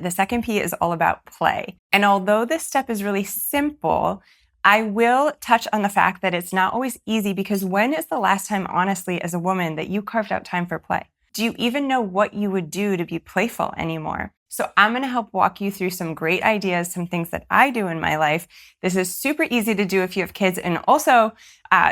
the second P is all about play. And although this step is really simple, I will touch on the fact that it's not always easy, because when is the last time, honestly, as a woman, that you carved out time for play? Do you even know what you would do to be playful anymore? So I'm going to help walk you through some great ideas, some things that I do in my life. This is super easy to do if you have kids, and also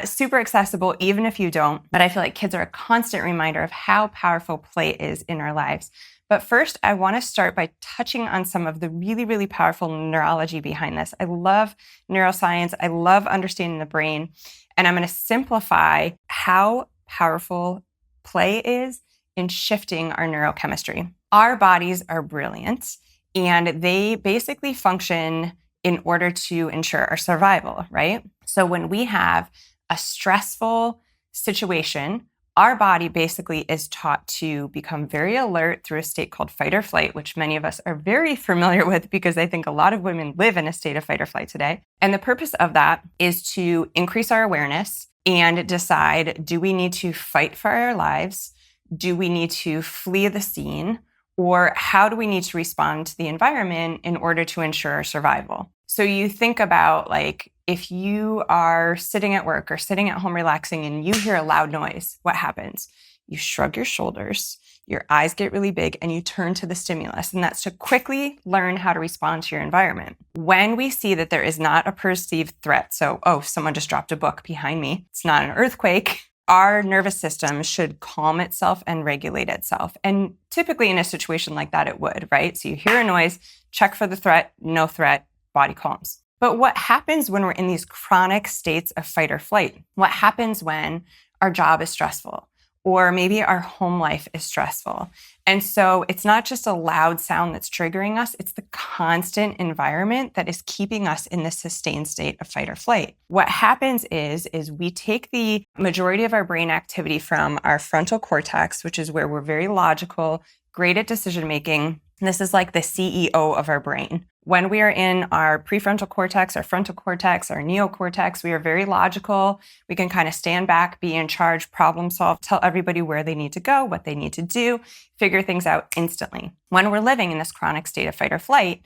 super accessible even if you don't. But I feel like kids are a constant reminder of how powerful play is in our lives. But first, I want to start by touching on some of the really, really powerful neurology behind this. I love neuroscience. I love understanding the brain. And I'm going to simplify how powerful play is in shifting our neurochemistry. Our bodies are brilliant, and they basically function in order to ensure our survival, right? So when we have a stressful situation, our body basically is taught to become very alert through a state called fight or flight, which many of us are very familiar with because I think a lot of women live in a state of fight or flight today. And the purpose of that is to increase our awareness and decide, do we need to fight for our lives? Do we need to flee the scene? Or how do we need to respond to the environment in order to ensure our survival? So you think about, like, if you are sitting at work or sitting at home relaxing and you hear a loud noise, what happens? You shrug your shoulders, your eyes get really big, and you turn to the stimulus. And that's to quickly learn how to respond to your environment. When we see that there is not a perceived threat, so, oh, someone just dropped a book behind me, it's not an earthquake, our nervous system should calm itself and regulate itself. And typically in a situation like that, it would, right? So you hear a noise, check for the threat, no threat, body calms. But what happens when we're in these chronic states of fight or flight? What happens when our job is stressful? Or maybe our home life is stressful. And so it's not just a loud sound that's triggering us, it's the constant environment that is keeping us in this sustained state of fight or flight. What happens is we take the majority of our brain activity from our frontal cortex, which is where we're very logical, great at decision making. This is like the CEO of our brain. When we are in our prefrontal cortex, our frontal cortex, our neocortex, we are very logical. We can kind of stand back, be in charge, problem solve, tell everybody where they need to go, what they need to do, figure things out instantly. When we're living in this chronic state of fight or flight,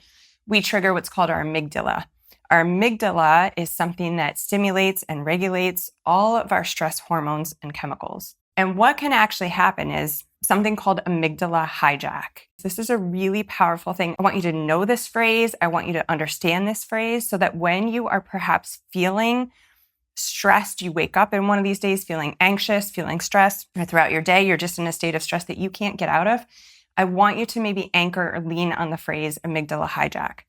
we trigger what's called our amygdala. Our amygdala is something that stimulates and regulates all of our stress hormones and chemicals. And what can actually happen is something called amygdala hijack. This is a really powerful thing. I want you to know this phrase. I want you to understand this phrase so that when you are perhaps feeling stressed, you wake up in one of these days feeling anxious, feeling stressed, or throughout your day, you're just in a state of stress that you can't get out of. I want you to maybe anchor or lean on the phrase amygdala hijack.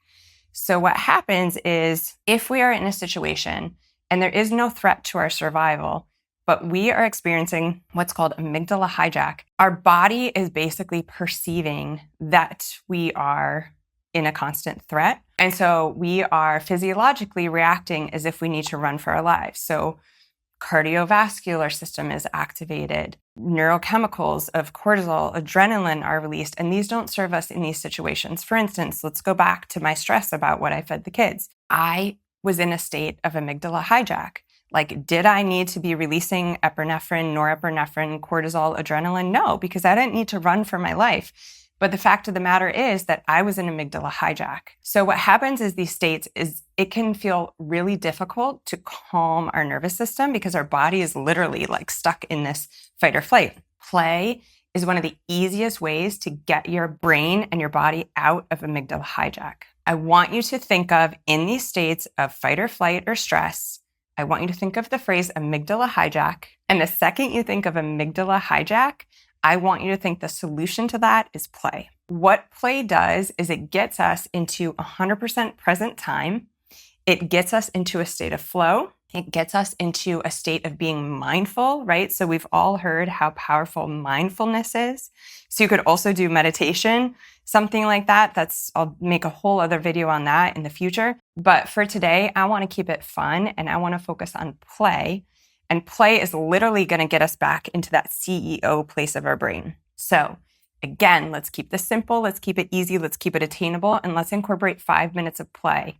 So what happens is if we are in a situation and there is no threat to our survival, but we are experiencing what's called amygdala hijack, our body is basically perceiving that we are in a constant threat. And so we are physiologically reacting as if we need to run for our lives. So cardiovascular system is activated. Neurochemicals of cortisol, adrenaline are released, and these don't serve us in these situations. For instance, let's go back to my stress about what I fed the kids. I was in a state of amygdala hijack. Like, did I need to be releasing epinephrine, norepinephrine, cortisol, adrenaline? No, because I didn't need to run for my life. But the fact of the matter is that I was in amygdala hijack. So what happens is these states is it can feel really difficult to calm our nervous system because our body is literally like stuck in this fight or flight. Play is one of the easiest ways to get your brain and your body out of amygdala hijack. I want you to think of, in these states of fight or flight or stress, I want you to think of the phrase amygdala hijack. And the second you think of amygdala hijack, I want you to think the solution to that is play. What play does is it gets us into 100% present time. It gets us into a state of flow. It gets us into a state of being mindful, right? So we've all heard how powerful mindfulness is. So you could also do meditation, something like that. I'll make a whole other video on that in the future. But for today, I want to keep it fun and I want to focus on play. And play is literally going to get us back into that CEO place of our brain. So again, let's keep this simple. Let's keep it easy. Let's keep it attainable. And let's incorporate 5 minutes of play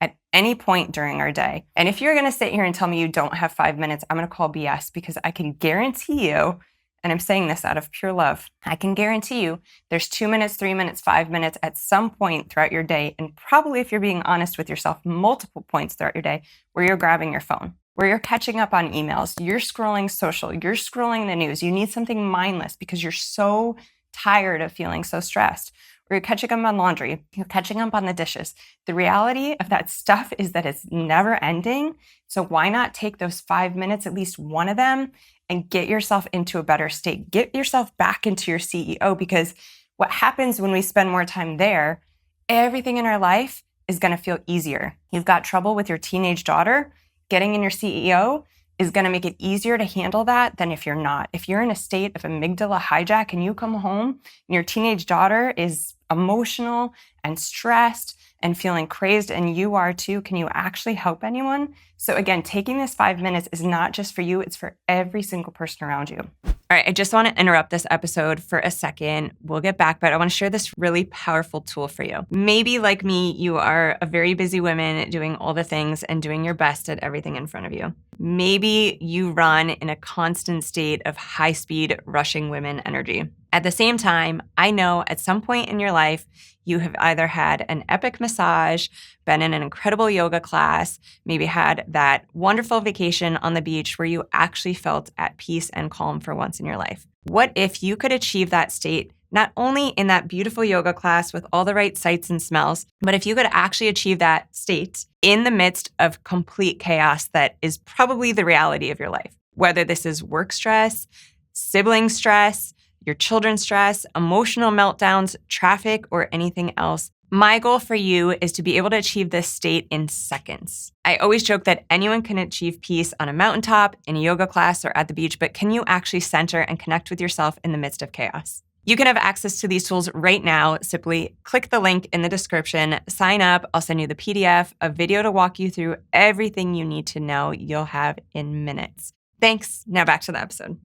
at any point during our day. And if you're going to sit here and tell me you don't have 5 minutes, I'm going to call BS, because I can guarantee you and I'm saying this out of pure love, I can guarantee you there's 2 minutes, 3 minutes, 5 minutes at some point throughout your day, and probably if you're being honest with yourself, multiple points throughout your day where you're grabbing your phone, where you're catching up on emails, you're scrolling social, you're scrolling the news. You need something mindless because you're so tired of feeling so stressed. Or you're catching up on laundry, you're catching up on the dishes. The reality of that stuff is that it's never ending. So why not take those 5 minutes, at least one of them, and get yourself into a better state? Get yourself back into your CEO, because what happens when we spend more time there, everything in our life is going to feel easier. You've got trouble with your teenage daughter, getting in your CEO is going to make it easier to handle that than if you're not. If you're in a state of amygdala hijack and you come home and your teenage daughter is emotional and stressed and feeling crazed, and you are too, can you actually help anyone? So again, taking this 5 minutes is not just for you, it's for every single person around you. All right, I just want to interrupt this episode for a second. We'll get back, but I want to share this really powerful tool for you. Maybe like me, you are a very busy woman doing all the things and doing your best at everything in front of you. Maybe you run in a constant state of high-speed rushing women energy. At the same time, I know at some point in your life, you have either had an epic massage, been in an incredible yoga class, maybe had that wonderful vacation on the beach where you actually felt at peace and calm for once in your life. What if you could achieve that state, not only in that beautiful yoga class with all the right sights and smells, but if you could actually achieve that state in the midst of complete chaos that is probably the reality of your life, whether this is work stress, sibling stress, your children's stress, emotional meltdowns, traffic, or anything else. My goal for you is to be able to achieve this state in seconds. I always joke that anyone can achieve peace on a mountaintop, in a yoga class, or at the beach, but can you actually center and connect with yourself in the midst of chaos? You can have access to these tools right now. Simply click the link in the description, sign up. I'll send you the PDF, a video to walk you through everything you need to know. You'll have in minutes. Thanks. Now back to the episode.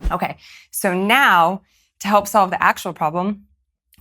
Okay, so now to help solve the actual problem,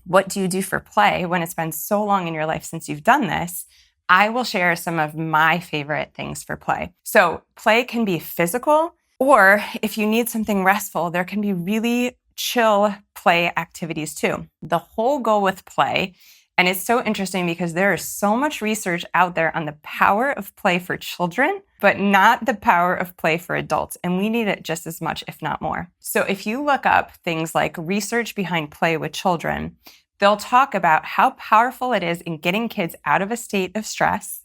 what do you do for play when it's been so long in your life since you've done this? I will share some of my favorite things for play. So play can be physical, or if you need something restful, there can be really chill play activities too. The whole goal with play, and it's so interesting because there is so much research out there on the power of play for children, but not the power of play for adults. And we need it just as much, if not more. So if you look up things like research behind play with children, they'll talk about how powerful it is in getting kids out of a state of stress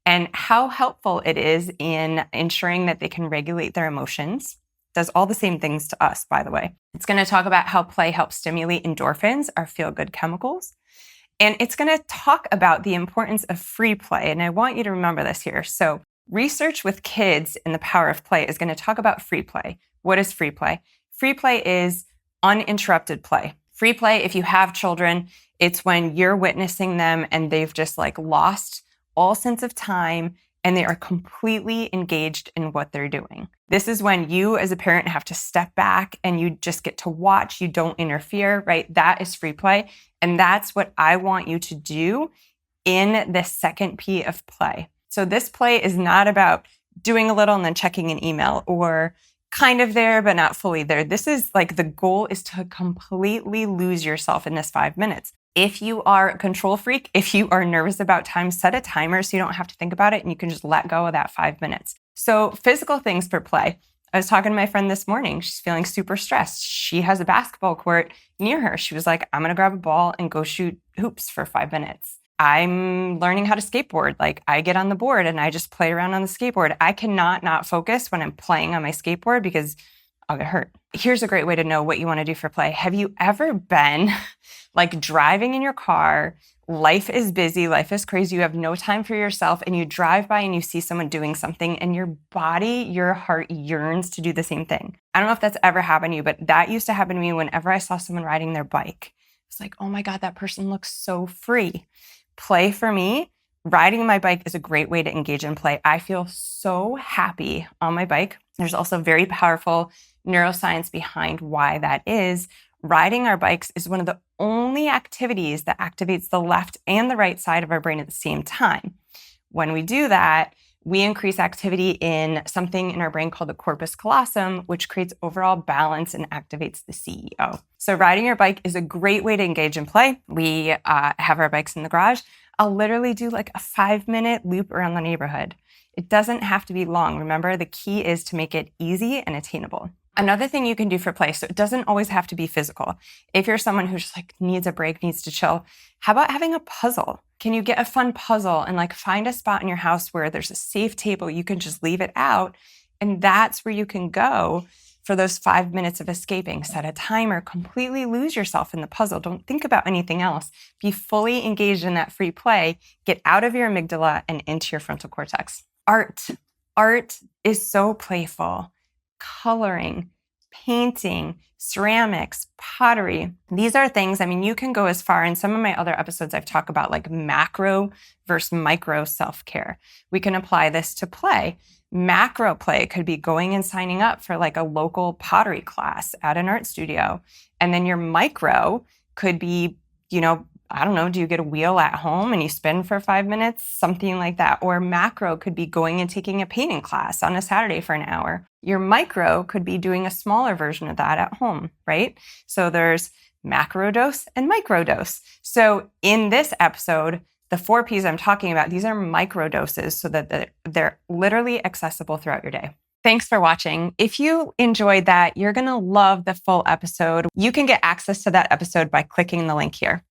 and how helpful it is in ensuring that they can regulate their emotions. Does all the same things to us, by the way. It's going to talk about how play helps stimulate endorphins, our feel-good chemicals. And it's going to talk about the importance of free play. And I want you to remember this here. So research with kids in the power of play is going to talk about free play. What is free play? Free play is uninterrupted play. Free play, if you have children, it's when you're witnessing them and they've just like lost all sense of time and they are completely engaged in what they're doing. This is when you as a parent have to step back and you just get to watch, you don't interfere, right? That is free play. And that's what I want you to do in this second P of play. So this play is not about doing a little and then checking an email or kind of there, but not fully there. This is like the goal is to completely lose yourself in this 5 minutes. If you are a control freak, if you are nervous about time, set a timer so you don't have to think about it and you can just let go of that 5 minutes. So physical things for play. I was talking to my friend this morning. She's feeling super stressed. She has a basketball court near her. She was like, I'm going to grab a ball and go shoot hoops for 5 minutes. I'm learning how to skateboard. Like I get on the board and I just play around on the skateboard. I cannot not focus when I'm playing on my skateboard because I'll get hurt. Here's a great way to know what you want to do for play. Have you ever been like driving in your car? Life is busy, life is crazy. You have no time for yourself and you drive by and you see someone doing something and your body, your heart yearns to do the same thing. I don't know if that's ever happened to you, but that used to happen to me whenever I saw someone riding their bike. It's like, oh my God, that person looks so free. Play for me, riding my bike is a great way to engage in play. I feel so happy on my bike. There's also very powerful neuroscience behind why that is. Riding our bikes is one of the only activities that activates the left and the right side of our brain at the same time. When we do that, we increase activity in something in our brain called the corpus callosum, which creates overall balance and activates the CEO. So riding your bike is a great way to engage in play. We have our bikes in the garage. I'll literally do like a 5-minute loop around the neighborhood. It doesn't have to be long. Remember, the key is to make it easy and attainable. Another thing you can do for play, so it doesn't always have to be physical. If you're someone who just like needs a break, needs to chill, how about having a puzzle? Can you get a fun puzzle and like find a spot in your house where there's a safe table, you can just leave it out, and that's where you can go for those 5 minutes of escaping. Set a timer, completely lose yourself in the puzzle. Don't think about anything else. Be fully engaged in that free play. Get out of your amygdala and into your frontal cortex. Art. Art is so playful. Coloring, painting, ceramics, pottery. These are things, I mean, you can go as far. In some of my other episodes, I've talked about like macro versus micro self-care. We can apply this to play. Macro play could be going and signing up for like a local pottery class at an art studio. And then your micro could be, I don't know, do you get a wheel at home and you spin for 5 minutes? Something like that. Or macro could be going and taking a painting class on a Saturday for an hour. Your micro could be doing a smaller version of that at home, right? So there's macro dose and micro dose. So in this episode, the 4 Ps I'm talking about, these are micro doses so that they're literally accessible throughout your day. Thanks for watching. If you enjoyed that, you're going to love the full episode. You can get access to that episode by clicking the link here.